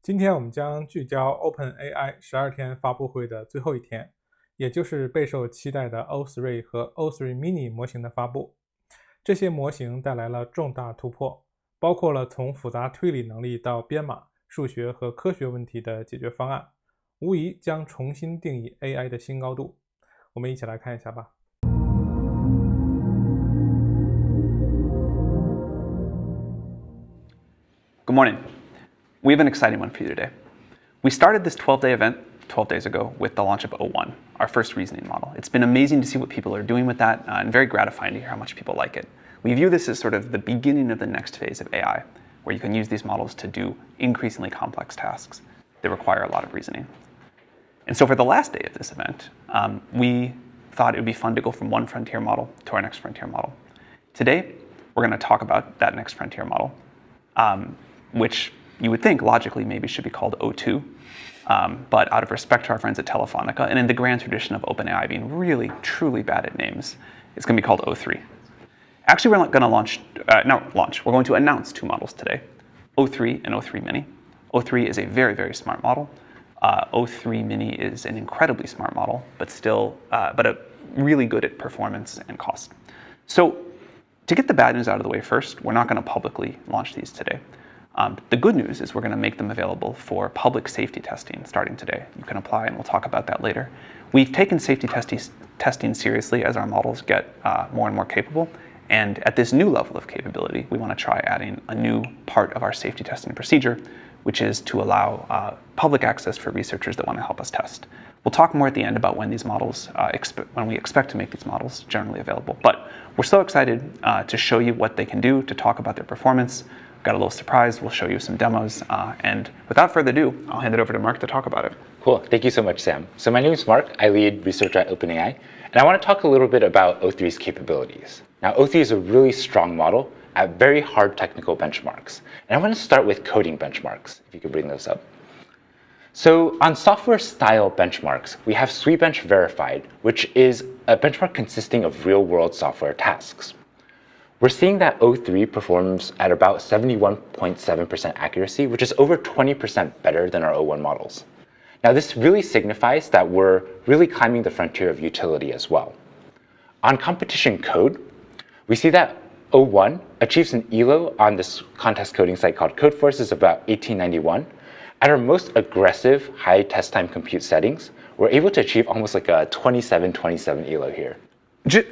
今天我们将聚焦 OpenAI 12天发布会的最后一天，也就是备受期待的 o3 和 o3-mini 模型的发布。这些模型带来了重大突破，包括了从复杂推理能力到编码、数学和科学问题的解决方案，无疑将重新定义 AI 的新高度。我们一起来看一下吧。Good morning. We have an exciting one for you today. We started this 12-day event 12 days ago with the launch of o3, our first reasoning model. It's been amazing to see what people are doing with that and very gratifying to hear how much people like it. We view this as sort of the beginning of the next phase of AI, where you can use these models to do increasingly complex tasks that require a lot of reasoning. And so for the last day of this event, we thought it would be fun to go from one frontier model to our next frontier model. Today, we're going to talk about that next frontier model, which you would think logically maybe should be called o2, but out of respect to our friends at Telefonica and in the grand tradition of OpenAI being really, truly bad at names, it's going to be called o3. Actually, we're not going to we're going to announce two models today, o3 and o3-mini. o3 is a very, very smart model. o3-mini is an incredibly smart model, but really good at performance and cost. So to get the bad news out of the way first, we're not going to publicly launch these today. The good news is we're going to make them available for public safety testing starting today. You can apply, and we'll talk about that later. We've taken safety testing seriously as our models get more and more capable. And at this new level of capability, we want to try adding a new part of our safety testing procedure, which is to allow public access for researchers that want to help us test. We'll talk more at the end about when these models, when we expect to make these models generally available. But we're so excited to show you what they can do, to talk about their performance. Got a little surprise. We'll show you some demos. And without further ado, I'll hand it over to Mark to talk about it. Cool. Thank you so much, Sam. So my name is Mark. I lead research at OpenAI. And I want to talk a little bit about o3's capabilities. Now, o3 is a really strong model at very hard technical benchmarks. And I want to start with coding benchmarks, if you could bring those up. So on software style benchmarks, we have SweetBench Verified, which is a benchmark consisting of real-world software tasks. We're seeing that o3 performs at about 71.7% accuracy, which is over 20% better than our o1 models. Now, this really signifies that we're really climbing the frontier of utility as well. On competition code, we see that o1 achieves an ELO on this contest coding site called Codeforce of about 1891. At our most aggressive high test time compute settings, we're able to achieve almost like a 27 ELO here.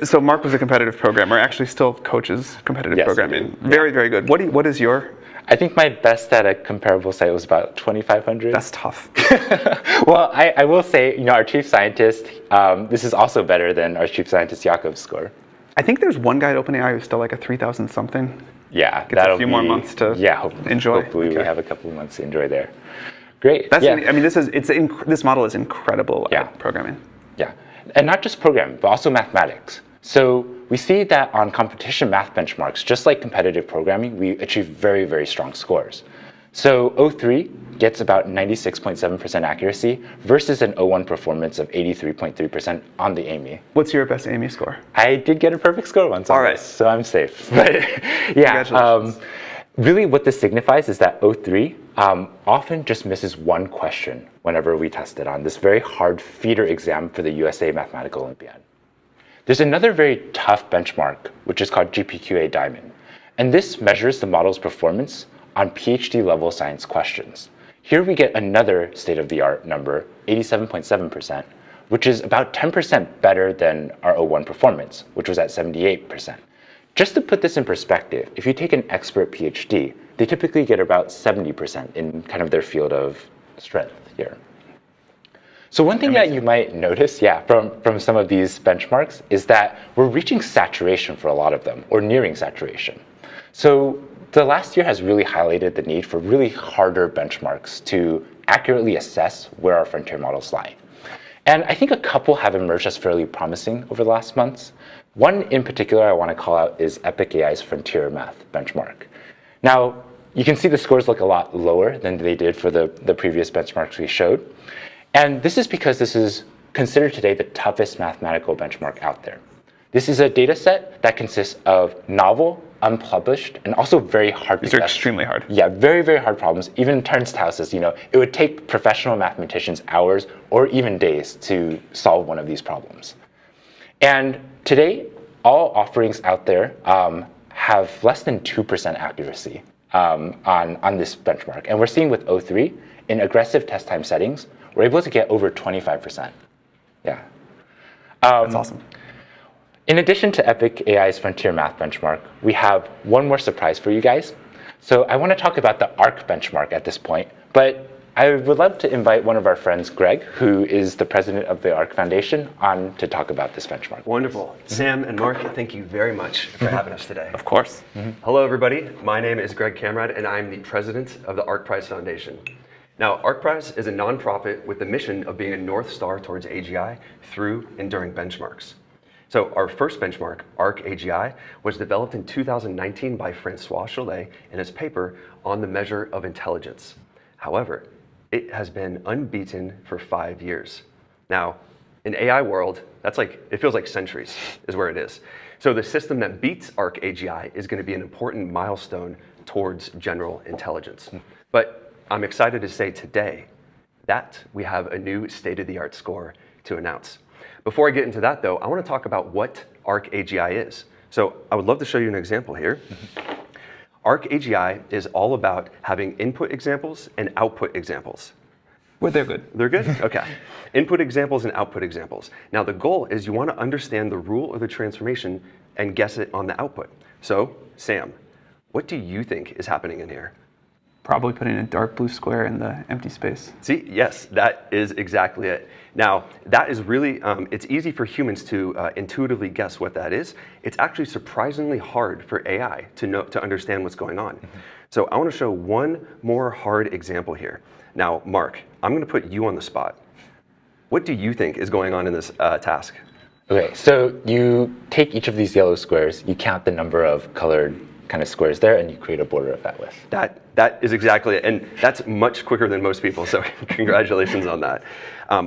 So Mark was a competitive programmer, actually still coaches competitive programming. Very, very good. What is your? I think my best at a comparable site was about 2,500. That's tough. Well, I will say, our chief scientist, this is also better than our chief scientist Jakob's score. I think there's one guy at OpenAI who's still like a 3,000 something. Yeah, Gets a few more months to enjoy. Hopefully we have a couple of months to enjoy there. Great. This model is incredible at programming. Yeah. And not just programming, but also mathematics. So we see that on competition math benchmarks, just like competitive programming, we achieve very, very strong scores. So o3 gets about 96.7% accuracy versus an o1 performance of 83.3% on the AMI. What's your best AMI score? I did get a perfect score once on this, so I'm safe. But Congratulations. Really what this signifies is that o3 often just misses one question whenever we test it on this very hard feeder exam for the USA Mathematical Olympiad. There's another very tough benchmark, which is called GPQA Diamond. And this measures the model's performance on PhD level science questions. Here we get another state-of-the-art number, 87.7%, which is about 10% better than our o1 performance, which was at 78%. Just to put this in perspective, if you take an expert PhD, they typically get about 70% in kind of their field of strength here. So one thing that you might notice, from some of these benchmarks is that we're reaching saturation for a lot of them, or nearing saturation. So the last year has really highlighted the need for really harder benchmarks to accurately assess where our frontier models lie. And I think a couple have emerged as fairly promising over the last months. One in particular I want to call out is Epic AI's Frontier Math benchmark. Now, you can see the scores look a lot lower than they did for the previous benchmarks we showed. And this is because this is considered today the toughest mathematical benchmark out there. This is a data set that consists of novel, unpublished, and also very hard to These are test. extremely hard. Yeah, very, very hard problems. Even Turnstile houses, it would take professional mathematicians hours or even days to solve one of these problems. And today, all offerings out there have less than 2% accuracy on this benchmark. And we're seeing with O3, in aggressive test time settings, we're able to get over 25%. Yeah. That's awesome. In addition to Epic AI's Frontier Math benchmark, we have one more surprise for you guys. So I want to talk about the ARC benchmark at this point, but I would love to invite one of our friends, Greg, who is the president of the ARC Foundation, on to talk about this benchmark. Wonderful. Sam and Mark, thank you very much for having us today. Of course. Hello, everybody. My name is Greg Camrad, and I'm the president of the ARC Prize Foundation. Now, ARC Prize is a nonprofit with the mission of being a North Star towards AGI through and during benchmarks. So our first benchmark, ARC AGI, was developed in 2019 by Francois Chollet in his paper on the measure of intelligence. However, it has been unbeaten for 5 years. Now, in AI world, it feels like centuries is where it is. So the system that beats ARC AGI is going to be an important milestone towards general intelligence. But I'm excited to say today that we have a new state-of-the-art score to announce. Before I get into that, though, I want to talk about what ARC AGI is. So I would love to show you an example here. ARC AGI is all about having input examples and output examples. Well, they're good. They're good? Okay. Input examples and output examples. Now, the goal is you want to understand the rule of the transformation and guess it on the output. So, Sam, what do you think is happening in here? Probably putting a dark blue square in the empty space. See, yes, that is exactly it. Now, that is really, it's easy for humans to intuitively guess what that is. It's actually surprisingly hard for AI to understand what's going on. So I want to show one more hard example here. Now, Mark, I'm going to put you on the spot. What do you think is going on in this task? Okay, so you take each of these yellow squares, you count the number of colored kind of squares there, and you create a border of that width. That is exactly it, and that's much quicker than most people, so congratulations on that.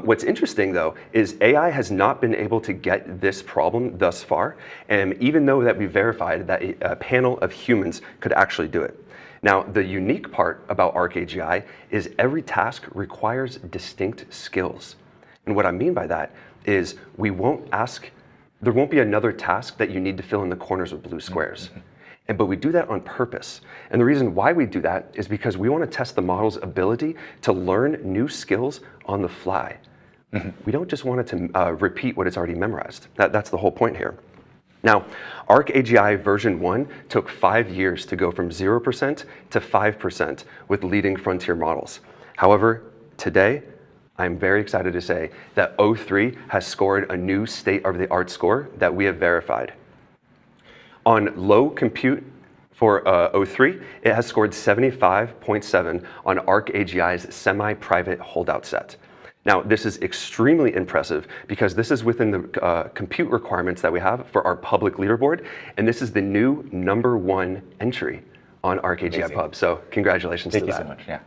What's interesting, though, is AI has not been able to get this problem thus far, and even though that we verified that a panel of humans could actually do it. Now, the unique part about ARC AGI is every task requires distinct skills. And what I mean by that is there won't be another task that you need to fill in the corners with blue squares. But we do that on purpose. And the reason why we do that is because we want to test the model's ability to learn new skills on the fly. We don't just want it to repeat what it's already memorized. That's the whole point here. Now, ARC AGI version 1 took 5 years to go from 0% to 5% with leading frontier models. However, today, I'm very excited to say that O3 has scored a new state-of-the-art score that we have verified. On low compute for O3, it has scored 75.7 on ARC AGI's semi-private holdout set. Now, this is extremely impressive because this is within the compute requirements that we have for our public leaderboard, and this is the new #1 entry on ARC AGI Pub. So congratulations to that. Thank you so much, yeah.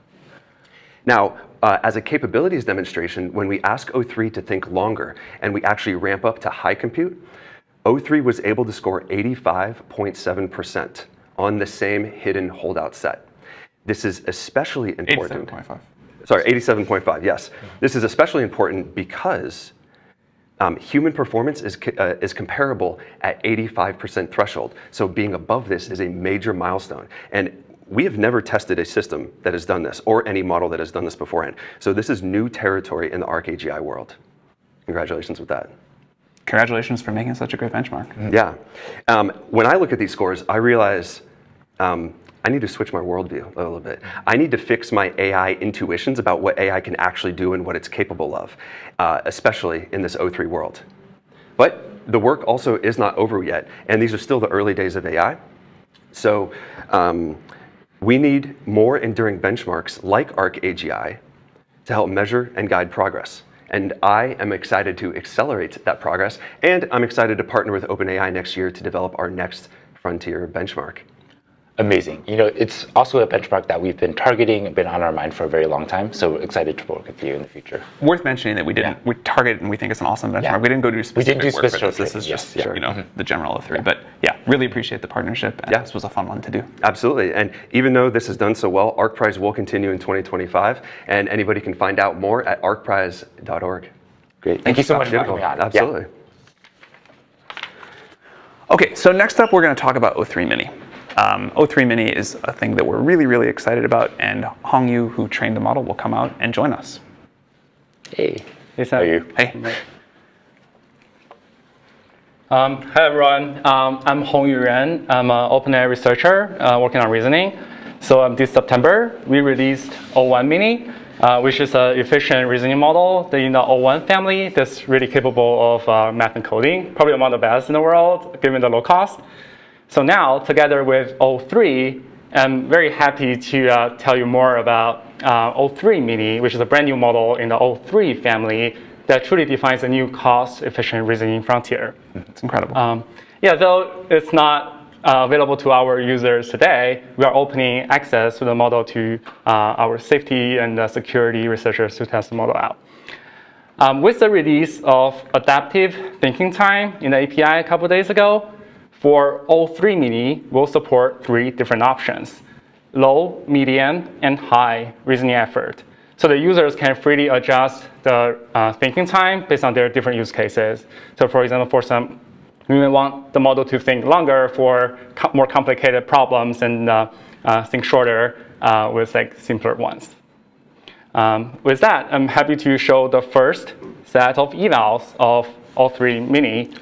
Now, as a capabilities demonstration, when we ask O3 to think longer and we actually ramp up to high compute, O3 was able to score 85.7% on the same hidden holdout set. This is especially important. 87.5. Sorry, 87.5, yes. This is especially important because human performance is comparable at 85% threshold. So being above this is a major milestone. And we have never tested a system that has done this or any model that has done this beforehand. So this is new territory in the ARC AGI world. Congratulations with that. Congratulations for making such a great benchmark. Yeah. When I look at these scores, I realize I need to switch my worldview a little bit. I need to fix my AI intuitions about what AI can actually do and what it's capable of, especially in this O3 world. But the work also is not over yet, and these are still the early days of AI. So we need more enduring benchmarks like ARC AGI to help measure and guide progress. And I am excited to accelerate that progress, and I'm excited to partner with OpenAI next year to develop our next frontier benchmark. Amazing. It's also a benchmark that we've been targeting and been on our mind for a very long time. So we're excited to work with you in the future. Worth mentioning that we targeted and we think it's an awesome benchmark. Yeah. We didn't go do specific work for this. This is just the general of 3. But yeah, really appreciate the partnership. And this was a fun one to do. Absolutely. And even though this has done so well, ArcPrize will continue in 2025. And anybody can find out more at arcprize.org. Great. Thank you so much for coming on. Absolutely. Okay, so next up we're going to talk about o3-mini. o3-mini is a thing that we're really, really excited about, and Hongyu, who trained the model, will come out and join us. Hey. How are you? Hey. Hi everyone, I'm Hongyu Ren. I'm an OpenAI researcher working on reasoning. So this September, we released o1-mini, which is an efficient reasoning model in the o1 family that's really capable of math and coding, probably among the best in the world, given the low cost. So now, together with o3, I'm very happy to tell you more about o3-mini, which is a brand new model in the o3 family that truly defines a new cost-efficient reasoning frontier. It's incredible. Though it's not available to our users today, we are opening access to the model to our safety and security researchers to test the model out. With the release of adaptive thinking time in the API a couple of days ago, for o3-mini, we'll support 3 different options: low, medium, and high reasoning effort. So the users can freely adjust the thinking time based on their different use cases. So for example, for some, we may want the model to think longer for more complicated problems and think shorter with simpler ones. With that, I'm happy to show the first set of evals of o3-mini.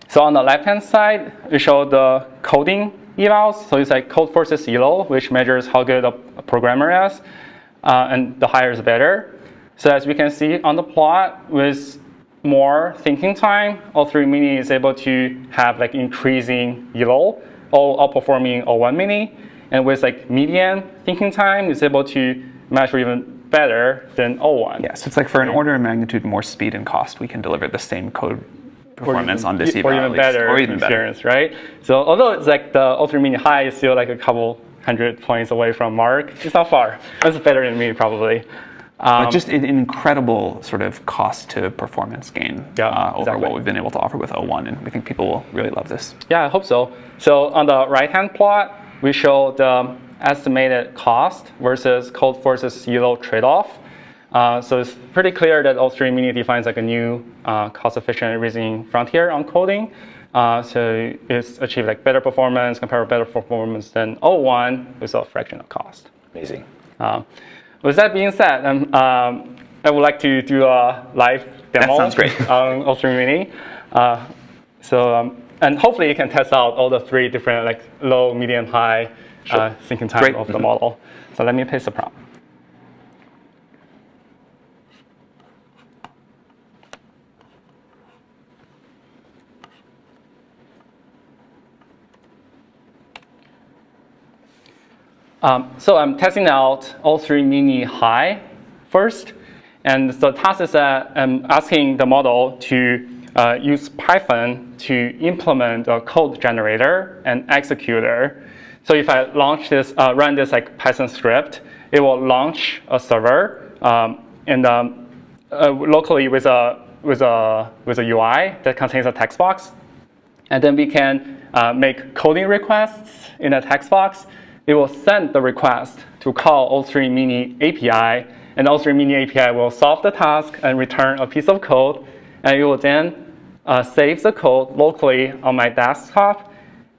So on the left-hand side, we show the coding evals. So it's code versus elo, which measures how good a programmer is, and the higher is better. So as we can see on the plot, with more thinking time, o3-mini is able to have increasing elo, all outperforming o1-mini. And with median thinking time, it's able to measure even better than o1. Yeah, so it's for an order of magnitude more speed and cost, we can deliver the same code performance on this eval, or even better experience, right? So although it's the o3-mini high is still a couple 100 points away from Mark, it's not far. That's better than me, probably. But just an incredible sort of cost to performance gain over what we've been able to offer with o1, and we think people will really love this. Yeah, I hope so. So on the right-hand plot, we show the estimated cost versus code versus elo trade-off. So it's pretty clear that o3-mini defines a new cost-efficient reasoning frontier on coding. So it's achieved better performance, compared with better performance than o1 with a fraction of cost. Amazing. With that being said, I would like to do a live demo on o3-mini. And hopefully you can test out all the 3 different low, medium, high thinking time of the model. So let me paste the prompt. So I'm testing out o3-mini high first. And the task is that I'm asking the model to use Python to implement a code generator and executor. So if I launch this, run this Python script, it will launch a server locally with a UI that contains a text box. And then we can make coding requests in a text box. It will send the request to call o3-mini API, and o3-mini API will solve the task and return a piece of code, and it will then save the code locally on my desktop,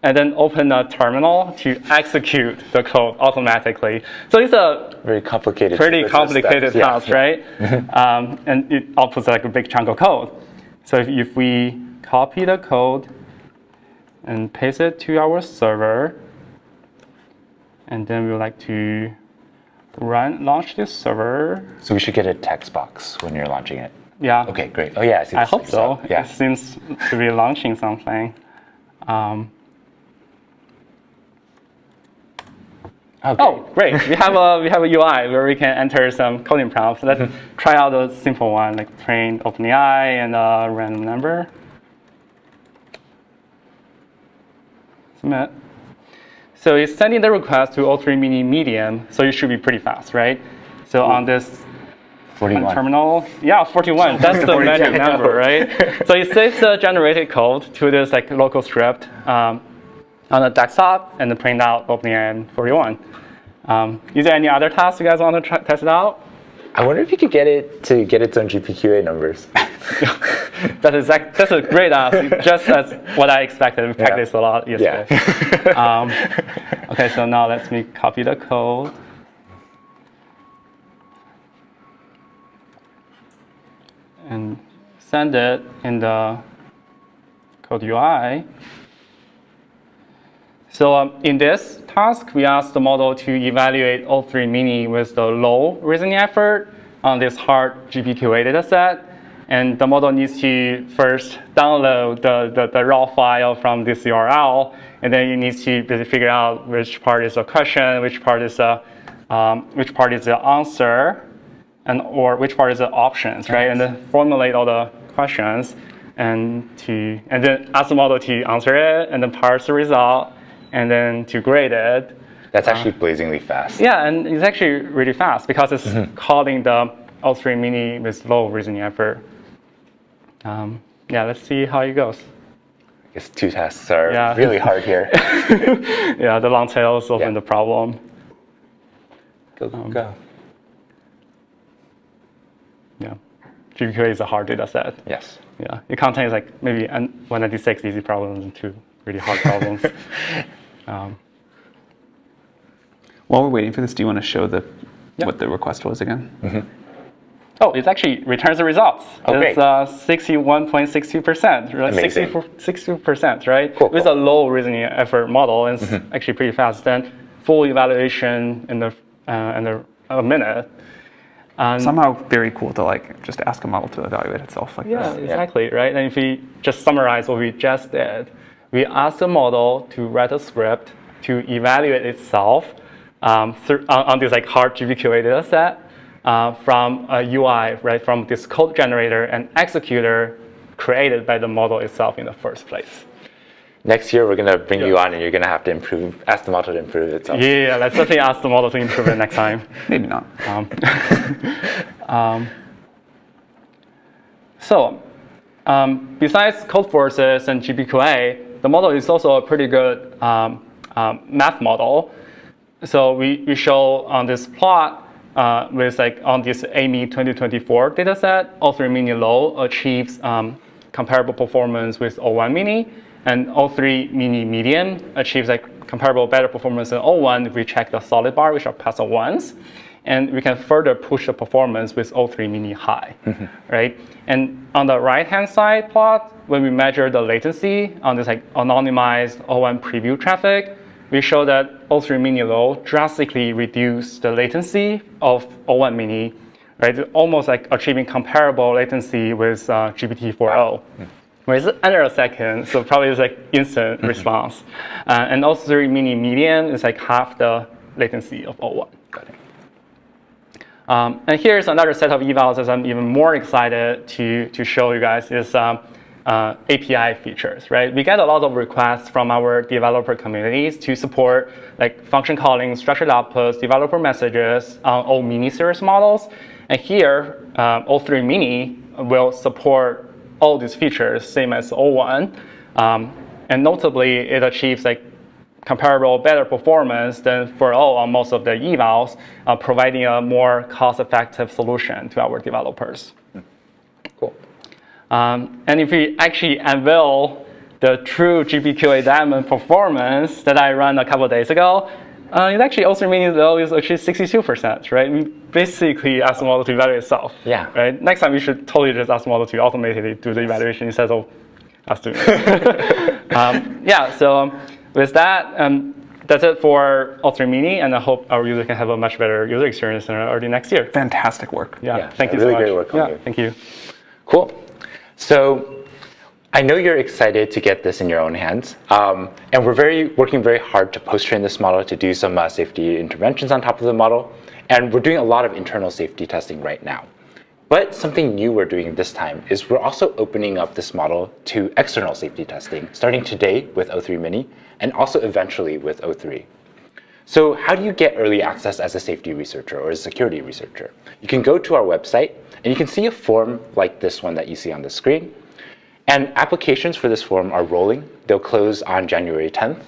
and then open a terminal to execute the code automatically. So it's a pretty complicated task, right? And it outputs a big chunk of code. So if we copy the code and paste it to our server, and then we would like to launch this server. So we should get a text box when you're launching it. Yeah. Okay, great. Oh yeah, I see. I hope so. Yeah. It seems to be launching something. Oh, great! We have a UI where we can enter some coding prompts. Let's try out a simple one, train OpenAI and a random number. Submit. So it's sending the request to o3-mini medium, so it should be pretty fast, right? So on this 41. terminal, yeah, 41. That's the magic number, right? So it saves the generated code to this like local script on the desktop and then print out OpenAI 41. Is there any other tasks you guys want to test it out? I wonder if you could get it to get its own GPQA numbers. That's a great ask, just as what I expected. We practiced a lot yesterday. Yeah. Okay, so now let me copy the code. And send it in the code UI. So in this task, we asked the model to evaluate o3-mini with the low reasoning effort on this hard GPQA dataset. And the model needs to first download the raw file from this URL, and then it needs to basically figure out which part is a question, which part is the answer, or which part is the options, right? And then formulate all the questions, and then ask the model to answer it, and then parse the result, and then to grade it. That's actually blazingly fast. Yeah, and it's actually really fast because it's calling the o3-mini with low reasoning effort. Yeah, let's see how it goes. I guess 2 tasks are really hard here. Yeah, the long tail is often the problem. Go. Yeah, GPQA is a hard data set. Yes. Yeah, it contains like maybe 196 easy problems and 2 really hard problems. While we're waiting for this, do you want to show what the request was again? Oh, it actually returns the results. It's 61.62%, right? Amazing. 62%, right? Cool. With a low reasoning effort model, and it's actually pretty fast. Then full evaluation in a minute. Somehow very cool to like just ask a model to evaluate itself like Yeah, this. exactly, right? And if we just summarize what we just did, we asked the model to write a script to evaluate itself on this like hard GPQA data set from a UI, right, from this code generator and executor created by the model itself in the first place. Next year, we're going to bring you on, and you're going to have to ask the model to improve itself. Yeah, let's definitely ask the model to improve it next time. Maybe not. Besides code forces and GPQA, the model is also a pretty good math model. So we show on this plot with like on this AMI 2024 dataset, o3-mini low achieves comparable performance with o1-mini, and o3-mini medium achieves like comparable better performance than o1 if we check the solid bar, which are past the ones. And we can further push the performance with o3-mini high, right? And on the right-hand side plot, when we measure the latency on this like anonymized o1 preview traffic, we show that o3-mini low drastically reduced the latency of o1-mini, right? Almost like achieving comparable latency with GPT-4o. Where it's under a second, so probably it's like instant response. And o3-mini medium is like half the latency of o1. Got it. And here's another set of evals that I'm even more excited to show you guys is API features, right? We get a lot of requests from our developer communities to support like function calling, structured outputs, developer messages on o-mini series models. And here, o3-mini will support all these features, same as o1. And notably, it achieves like comparable better performance than for O on most of the evals, providing a more cost-effective solution to our developers. Cool. And if we actually unveil the true GPQA diamond performance that I ran a couple of days ago, it actually also means though is actually 62%, right? We basically ask the model to evaluate itself. Yeah. Right. Next time we should totally just ask the model to automatically do the evaluation instead of us doing it. Yeah. So with that, that's it for o3-mini, and I hope our user can have a much better user experience early next year. Fantastic work. Yeah. Thank you really so much. great work on you. Thank you. Cool. So I know you're excited to get this in your own hands, and we're working very hard to post-train this model to do some safety interventions on top of the model, and we're doing a lot of internal safety testing right now. But something new we're doing this time is we're also opening up this model to external safety testing, starting today with o3-mini, and also eventually with O3. So how do you get early access as a safety researcher or a security researcher? You can go to our website and you can see a form like this one that you see on the screen. And applications for this form are rolling. They'll close on January 10th.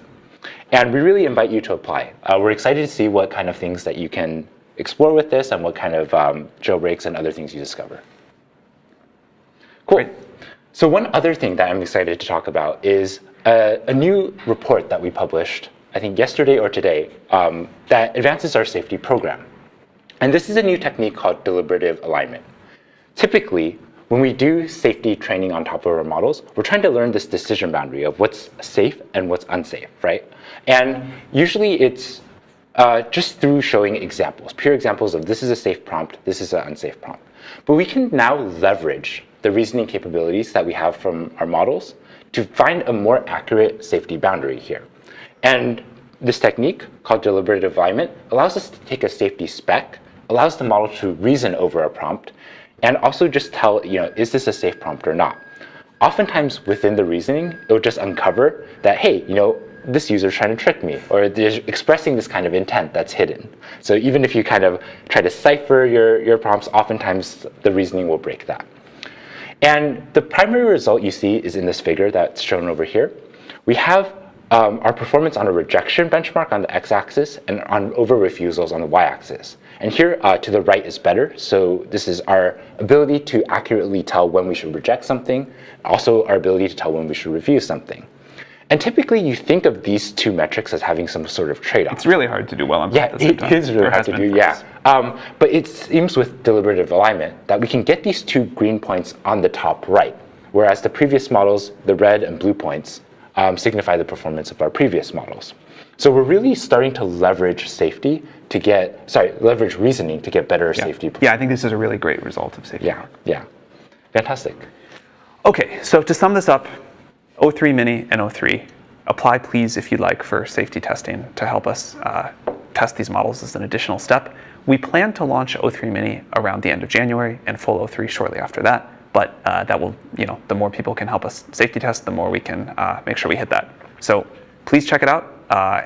And we really invite you to apply. We're excited to see what kind of things that you can explore with this and what kind of jailbreaks and other things you discover. Cool. Great. So one other thing that I'm excited to talk about is a new report that we published, I think yesterday or today, that advances our safety program. And this is a new technique called deliberative alignment. Typically, when we do safety training on top of our models, we're trying to learn this decision boundary of what's safe and what's unsafe, right? And usually it's just through showing examples, pure examples of this is a safe prompt, this is an unsafe prompt. But we can now leverage the reasoning capabilities that we have from our models to find a more accurate safety boundary here. And this technique, called deliberative alignment, allows us to take a safety spec, allows the model to reason over a prompt, and also just tell, is this a safe prompt or not? Oftentimes within the reasoning, it will just uncover that, hey, this user is trying to trick me, or they're expressing this kind of intent that's hidden. So even if you kind of try to cipher your prompts, oftentimes the reasoning will break that. And the primary result you see is in this figure that's shown over here. We have our performance on a rejection benchmark on the x-axis and on over refusals on the y-axis. And here to the right is better. So this is our ability to accurately tell when we should reject something, also our ability to tell when we should refuse something. And typically you think of these two metrics as having some sort of trade-off. It's really hard to do well on both at the same time. It is really hard to do, yeah. But it seems with deliberative alignment that we can get these two green points on the top right, whereas the previous models, the red and blue points, signify the performance of our previous models. So we're really starting to leverage leverage reasoning to get better safety. Yeah, I think this is a really great result of safety. Yeah. Fantastic. Okay, so to sum this up, o3-mini and O3, apply please if you'd like for safety testing to help us test these models as an additional step. We plan to launch o3-mini around the end of January and full O3 shortly after that. But that will, the more people can help us safety test, the more we can make sure we hit that. So please check it out.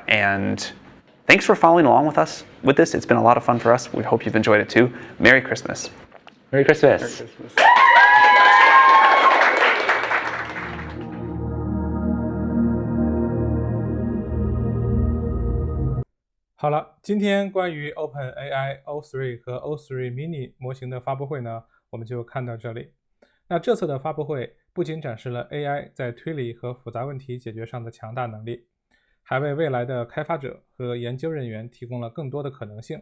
And thanks for following along with us with this. It's been a lot of fun for us. We hope you've enjoyed it too. Merry Christmas. Merry Christmas. Merry Christmas. 好了，今天关于 OpenAI O3 和 o3-mini 模型的发布会呢，我们就看到这里。那这次的发布会不仅展示了 AI 在推理和复杂问题解决上的强大能力，还为未来的开发者和研究人员提供了更多的可能性。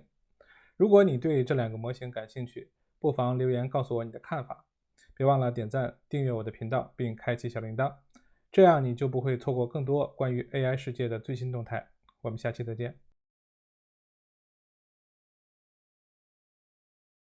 如果你对这两个模型感兴趣，不妨留言告诉我你的看法。别忘了点赞、订阅我的频道并开启小铃铛，这样你就不会错过更多关于 AI 世界的最新动态。我们下期再见。